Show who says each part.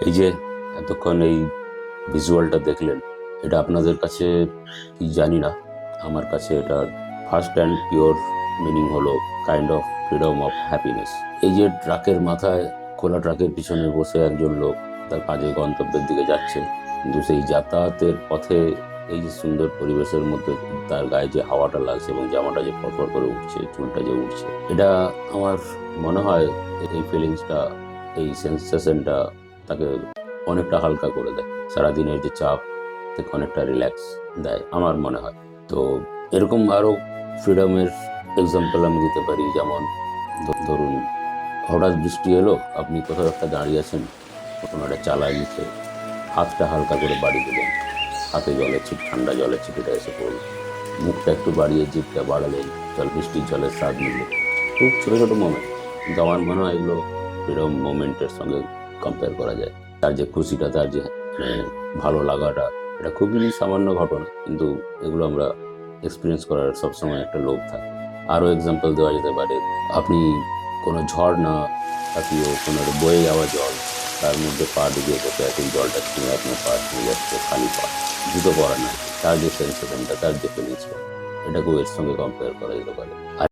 Speaker 1: এই যে এতক্ষণ এই ভিজুয়ালটা দেখলেন, এটা আপনাদের কাছে কি জানি না, আমার কাছে এটা ফার্স্ট অ্যান্ড পিওর মিনিং হলো kind of freedom of happiness. এই যে ট্রাকের মাথায়, খোলা ট্রাকের পিছনে বসে একজন লোক তার কাজের গন্তব্যের দিকে যাচ্ছে, কিন্তু সেই যাতায়াতের পথে এই যে সুন্দর পরিবেশের মধ্যে তার গায়ে যে হাওয়াটা লাগছে এবং জামাটা যে ফরফর করে উঠছে, চুলটা যে উঠছে, এটা আমার মনে হয় এই ফিলিংসটা, এই সেন্সেশনটা তাকে অনেকটা হালকা করে দেয়, সারাদিনের যে চাপ থেকে অনেকটা রিল্যাক্স দেয় আমার মনে হয়। তো এরকম আরও ফ্রিডমের এক্সাম্পল আমি দিতে পারি, যেমন ধরুন হঠাৎ বৃষ্টি এলো, আপনি কোথাও একটা দাঁড়িয়ে আছেন, কোনো একটা চালায় নিচে হাতটা হালকা করে বাড়িয়ে দিলেন, হাতে জলের ছিট, ঠান্ডা জলের ছিটিটা এসে পড়ল, মুখটা একটু বাড়িয়ে জিভটা বাড়ালেন, বৃষ্টির জলের স্বাদ নিলেন। খুব ছোটো ছোটো মোমেন্ট, কিন্তু আমার মনে হয় এগুলো ফ্রিডম মোমেন্টের সঙ্গে কম্পেয়ার করা যায়। তার যে খুশিটা, তার যে মানে ভালো লাগাটা, এটা খুবই সামান্য ঘটনা, কিন্তু এগুলো আমরা এক্সপিরিয়েন্স করার সবসময় একটা লোভ থাকে। আরও এক্সাম্পল দেওয়া যেতে পারে, আপনি কোনো ঝড় না তাকিয়েও কোনো বয়ে যাওয়া জল, তার মধ্যে পা ডুবিয়ে বসে আছেন, জলটা ছুঁয়ে আপনার পা ছুঁয়ে যাচ্ছে, খালি পা, জুতো পরা নাই, তার যে সেন্সেশনটা, তার যে ফিলিংসটা, এটাকেও এর সঙ্গে কম্পেয়ার করা যেতে পারে।